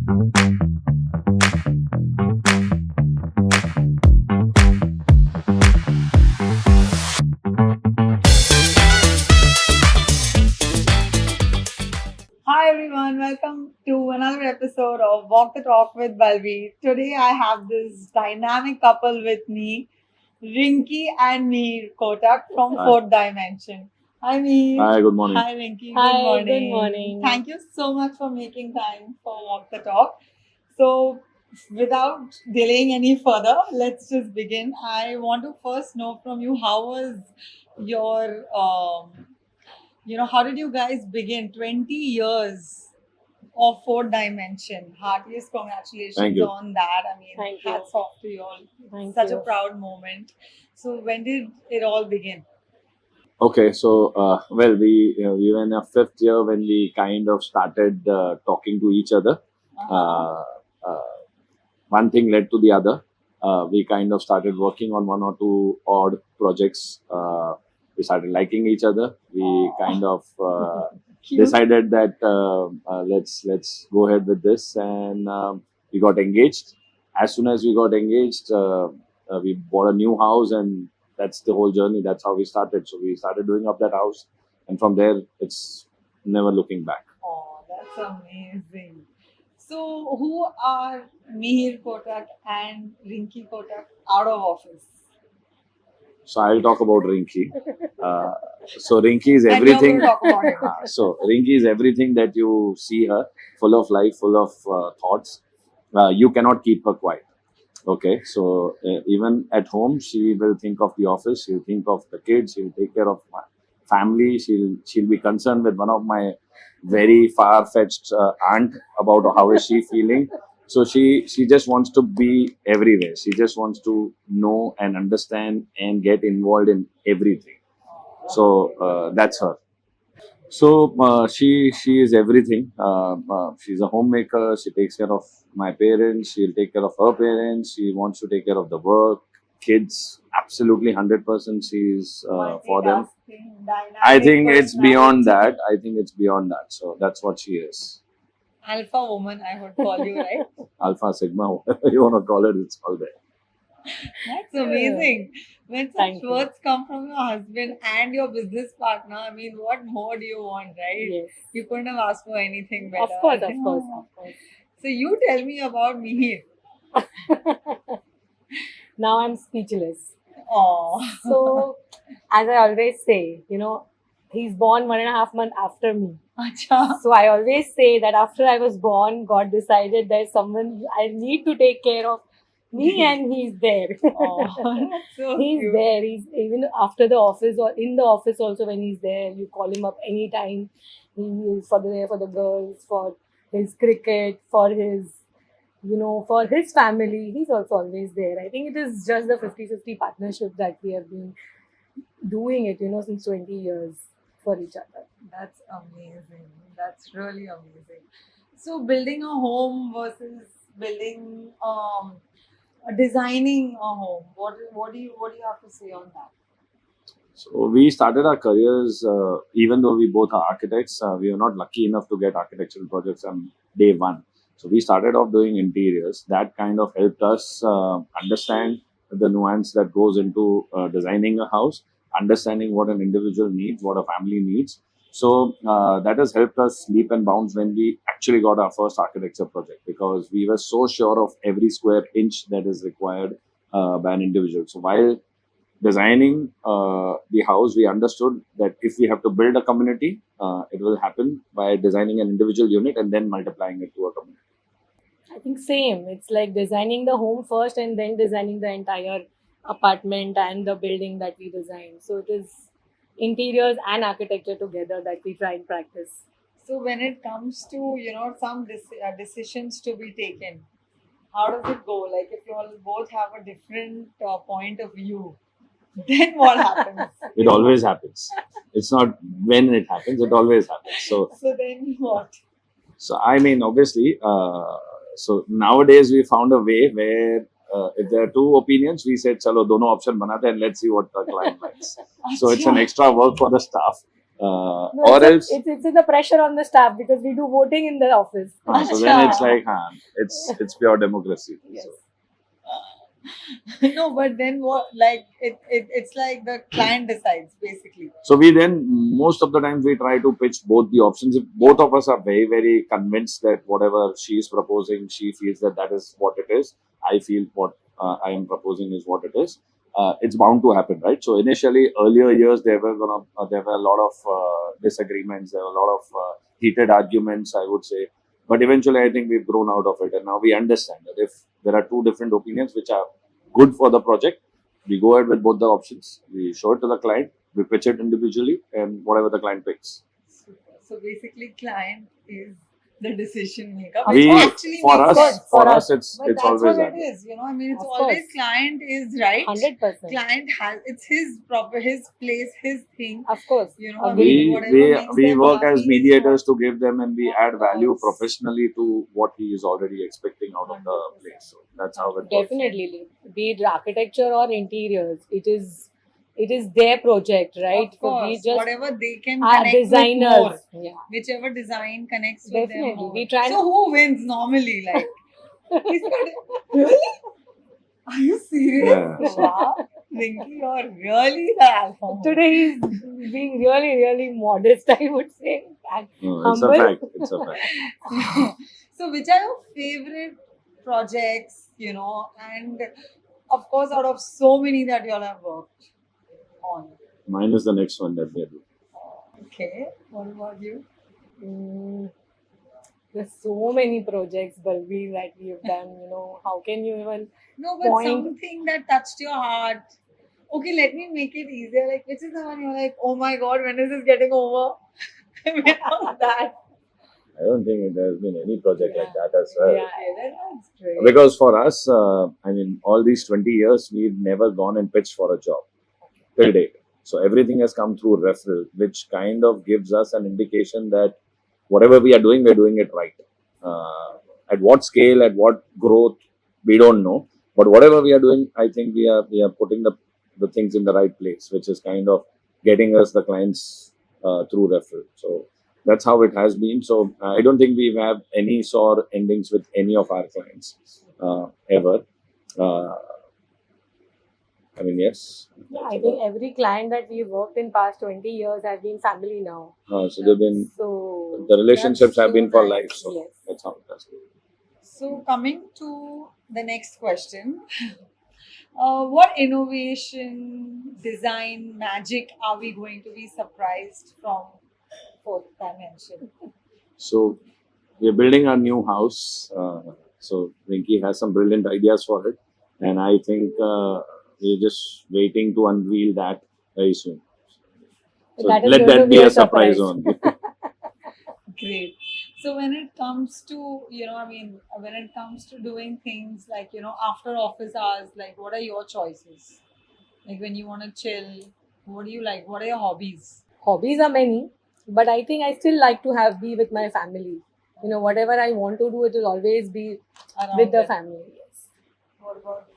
Hi everyone, welcome to another episode of Walk the Talk with Bulbeer. Today I have this dynamic couple with me, Rinki and Mihir Kotak from Hi. Fourth Dimension. Hi Mihir. Hi, good morning. Hi Rinki. Hi, good morning. good morning. Thank you so much for making time for Walk the Talk. So, without delaying any further, let's just begin. I want to first know from you how was your how did you guys begin 20 years of Fourth Dimension? Heartiest congratulations Thank you. on that. I mean, Thank you. hats off to you all. Thank Such you. a proud moment. So when did it all begin? Okay, so we were in our fifth year when we kind of started talking to each other. One thing led to the other. We kind of started working on one or two odd projects. We started liking each other. We kind of Cute. decided that let's go ahead with this, and we got engaged. As soon as we got engaged, we bought a new house, and that's the whole journey. That's how we started. So we started doing up that house, and from there, it's never looking back. Oh, that's amazing. So who are Mihir Kotak and Rinki Kotak out of office? So I'll talk about Rinki. So Rinki is And you're everything. going to talk about it. So Rinki is everything that you see her, full of life, full of thoughts. You cannot keep her quiet. Okay, so even at home, she will think of the office. She'll think of the kids. She'll take care of my family. She'll be concerned with one of my very far-fetched aunt about how is she feeling. So she just wants to be everywhere. She just wants to know and understand and get involved in everything. So that's her. So she is everything. She's a homemaker. She takes care of my parents. She'll take care of her parents. She wants to take care of the work, kids. Absolutely 100%. She's for them. Multitasking, dynamic I think it's beyond personality. that. I think it's beyond that. So that's what she is. Alpha woman, I would call you, right? Alpha, Sigma, whatever you want to call it, it's all there. That's amazing. When such Thank you. words come from your husband and your business partner, I mean, what more do you want, right? Yes. You couldn't have asked for anything better. Of course, of course, of course. So you tell me about Mihir. Now I'm speechless. Oh, So, as I always say, he's born 1.5 months after me. acha. So I always say that after I was born, God decided there's someone I need to take care of me, and he's there. Oh, that's so He's cute. there. He's even after the office or in the office also when he's there. You call him up anytime. He is for the girls, for his cricket, for his for his family. He's also always there. I think it is just the 50-50 partnership that we have been doing it, since 20 years for each other. That's amazing. That's really amazing. So building a home versus building designing a home. What do you have to say on that? So we started our careers, even though we both are architects, we were not lucky enough to get architectural projects on day one. So we started off doing interiors. That kind of helped us understand the nuance that goes into designing a house, understanding what an individual needs, what a family needs. So that has helped us leap and bounds when we actually got our first architecture project, because we were so sure of every square inch that is required by an individual. So while designing the house, we understood that if we have to build a community, it will happen by designing an individual unit and then multiplying it to a community. I think same. It's like designing the home first and then designing the entire apartment and the building that we design. So it is interiors and architecture together that we try and practice. So when it comes to some decisions to be taken, how does it go? Like if you all both have a different point of view, then what happens? It always happens. It's not when it happens, it always happens. So then what? So I mean, obviously, so nowadays we found a way where if there are two opinions, we said, "Chalo, dono option banate and let's see what the client likes." So it's an extra work for the staff. No, or else. it's the pressure on the staff because we do voting in the office. So then it's like, it's pure democracy. Yes. So, No, but then what? Like it's like the client decides basically. so we then, most of the time we try to pitch both the options. If both of us are very, very convinced that whatever she is proposing, she feels that that is what it is. I feel what I am proposing is what it is. It's bound to happen, right? So initially, earlier years, there were a lot of disagreements. There were a lot of heated arguments, I would say. But eventually, I think we've grown out of it, and now we understand that if there are two different opinions which are good for the project, we go ahead with both the options. We show it to the client, we pitch it individually, and whatever the client picks. Super. So basically, client is the decision maker, Of which We, course. actually for makes us, sense. for For us, it's But that's always what that. it is, you know. I mean, it's Of always course. client is right. 100%. Client has it's his proper, his place, his thing. Of course. You know, I Agree. mean, We whatever we makes we them work happy as is mediators what- to give them, and we Of add value course. professionally to what he is already expecting out of the 100%. place. So that's how it works. Definitely, be it architecture or interiors, it is their project, right? Of course, So we just whatever they can are connect with more, designers. Yeah, whichever design connects with them definitely. more. We try. So who wins normally? Like, he's got really? Are you serious? Yeah. Wow, Rinki, you're really the alpha. male. Today he's being really, really modest, I would say. And No, it's a humble. fact. It's a fact. So, which are your favorite projects? You know, and of course, out of so many that you all have worked on. Mine is the next one that we are doing. Okay, what about you? Mm, there's so many projects, Bulbeer, that we have done. How can you even No, but point? something that touched your heart. Okay, let me make it easier. Like, which is the one you're like, oh my god, when is this getting over? That. I don't think there's been any project like that as well. Yeah, That's great. Because for us, I mean, all these 20 years, we've never gone and pitched for a job till date. So everything has come through referral, which kind of gives us an indication that whatever we are doing, we're doing it right. At what scale, at what growth, we don't know. But whatever we are doing, I think we are putting the things in the right place, which is kind of getting us the clients through referral. So that's how it has been. So I don't think we have any sore endings with any of our clients ever. I mean, yes. I think every client that we've worked in past 20 years has been family now. So they've been, So the relationships That's have been so for nice. life. So Yes. that's how it has been. So, coming to the next question, what innovation, design, magic are we going to be surprised from fourth dimension? So we're building our new house. So Rinki has some brilliant ideas for it, and I think we're just waiting to unveil that very soon. So That is let going to that be be a a surprise surprise. only. Great. So when it comes to, when it comes to doing things like, after office hours, like what are your choices? Like when you want to chill, what do you like? What are your hobbies? Hobbies are many, but I think I still like to be with my family. Whatever I want to do, it will always be Around with the it? family. Yes. What about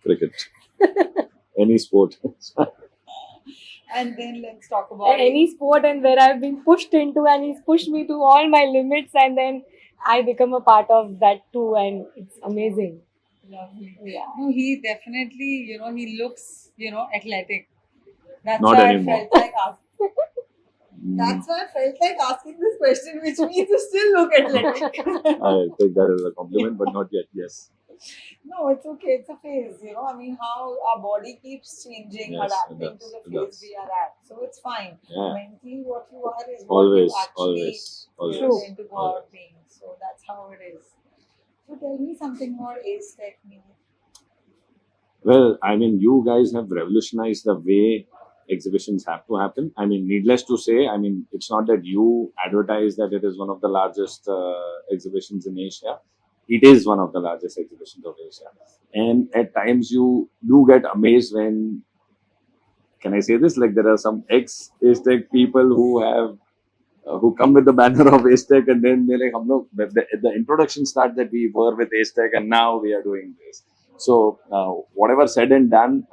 Cricket, any sport. And then let's talk about Any sport and where I've been pushed into, and he's pushed me to all my limits, and then I become a part of that too, and it's amazing. Lovely. Yeah. No, he definitely, he looks, athletic. That's Not why anymore. I felt like asking. Mm, That's why I felt like asking this question, which means you still look athletic. I take that as a compliment, but not yet. Yes. No, it's okay. It's a phase, how our body keeps changing, Yes, adapting it to does, the it phase does. we are at. So it's fine. Yeah. Mentally, what you are is what Always, you actually always, always. going to go always. out being. So that's how it is. So tell me something more Ace Technique. Well, I mean, you guys have revolutionized the way exhibitions have to happen. I mean, needless to say, I mean, it's not that you advertise that it is one of the largest exhibitions in Asia. It is one of the largest exhibitions of Asia. And at times you do get amazed when, can I say this? Like there are some ex-Aztec people who have who come with the banner of Aztec, and then they're like, "Hum log, the introduction start that we were with Aztec, and now we are doing this." So whatever said and done,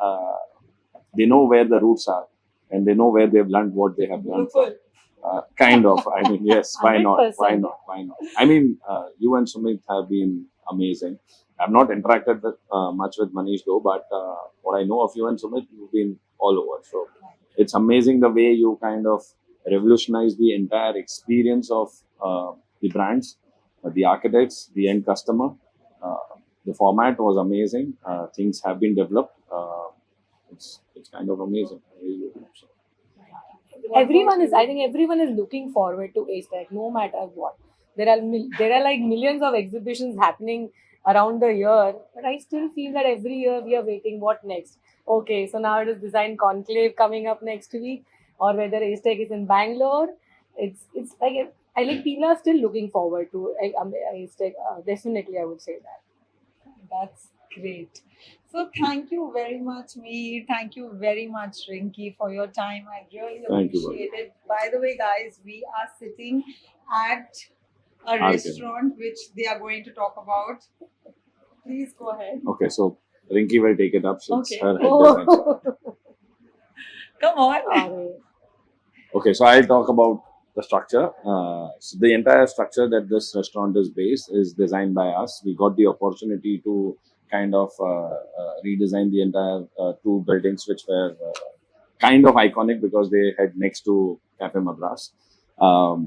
they know where the roots are. and they know where they've learned what they have learned from. Beautiful. Kind of. I mean, yes. Why not? Why 100%. not? Why not? I mean, you and Sumit have been amazing. I've not interacted with, much with Manish though, but what I know of you and Sumit, you've been all over. So it's amazing the way you kind of revolutionize the entire experience of the brands, the architects, the end customer. Uh, the format was amazing. Things have been developed. It's kind of amazing. I really hope so. Everyone is, I think everyone is looking forward to Ace Tech, no matter what. There are like millions of exhibitions happening around the year, but I still feel that every year we are waiting what next. Okay, so now it is Design Conclave coming up next week, or whether Ace Tech is in Bangalore. It's like I like people are still looking forward to Ace Tech. Definitely, I would say that. That's great. So thank you very much, me. Thank you very much, Rinki, for your time. I really Thank you, appreciate it. By the way, guys, we are sitting at a Okay. restaurant which they are going to talk about. Please go ahead. Okay, so Rinki will take it up. So it's Okay. her head design. Oh. Come on. Arre. Okay, so I'll talk about the structure. So the entire structure that this restaurant is based is designed by us. We got the opportunity to kind of redesign the entire two buildings, which were kind of iconic because they had next to Cafe Madras. Uh,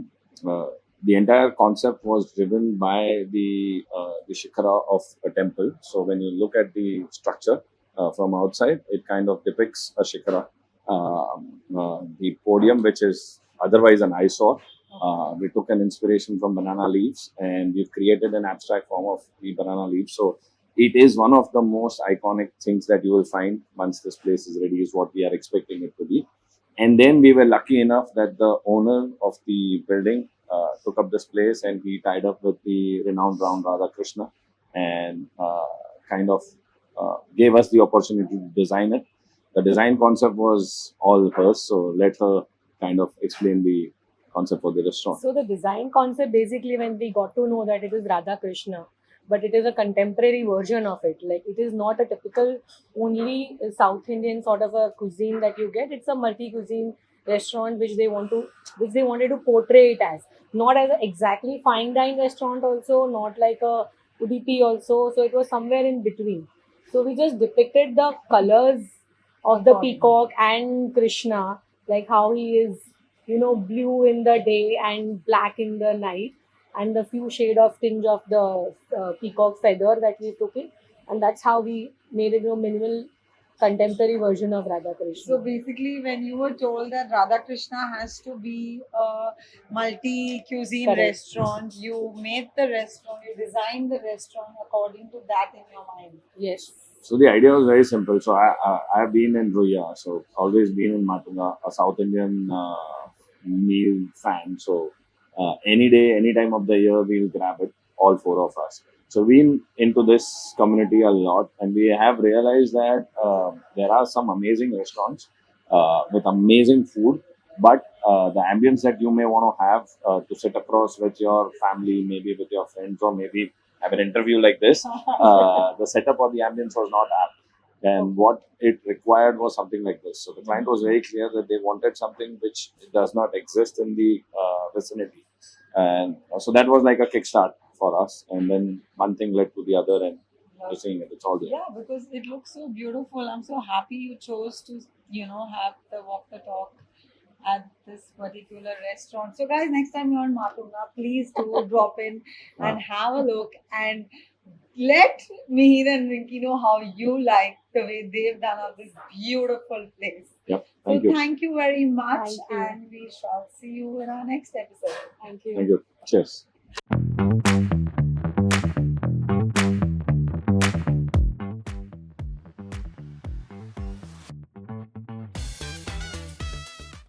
the entire concept was driven by the shikara of a temple. So when you look at the structure from outside, it kind of depicts a shikara. The podium, which is otherwise an eyesore, we took an inspiration from banana leaves and we've created an abstract form of the banana leaves. So it is one of the most iconic things that you will find once this place is ready, is what we are expecting it to be. And then we were lucky enough that the owner of the building took up this place and he tied up with the renowned Ram Radha Krishna and kind of gave us the opportunity to design it. The design concept was all hers, so let her kind of explain the concept for the restaurant. So the design concept, basically, when we got to know that it is Radha Krishna, but it is a contemporary version of it. Like, it is not a typical only South Indian sort of a cuisine that you get. It's a multi-cuisine restaurant which they wanted to portray it as, not as a exactly fine dine restaurant also, not like a Udupi also. So it was somewhere in between. So we just depicted the colors of the peacock and Krishna, like how he is, blue in the day and black in the night, and the few shade of tinge of the peacock feather that we took in, and that's how we made it a minimal contemporary version of Radha Krishna. So basically, when you were told that Radha Krishna has to be a multi-cuisine Correct. restaurant, you made the restaurant, you designed the restaurant according to that in your mind. Yes. So the idea was very simple. So I've been in Ruya, so always been in Matunga, a South Indian meal fan. So any day, any time of the year, we'll grab it, all four of us. So we've been into this community a lot, and we have realized that there are some amazing restaurants with amazing food, but the ambience that you may want to have to sit across with your family, maybe with your friends, or maybe have an interview like this, the setup or the ambience was not apt. And what it required was something like this. So the client was very clear that they wanted something which does not exist in the vicinity. And so that was like a kickstart for us. And then one thing led to the other, and you're seeing it, it's all there. Yeah, because it looks so beautiful. I'm so happy you chose to, have the walk the talk at this particular restaurant. So, guys, next time you're in Matunga, please do drop in and have a look and let Mihir and Rinki know how you like the way they've done up this beautiful place. Yep. So, Thank you. thank you very much, Thank you. and we shall see you in our next episode. Thank you. Thank you. Cheers.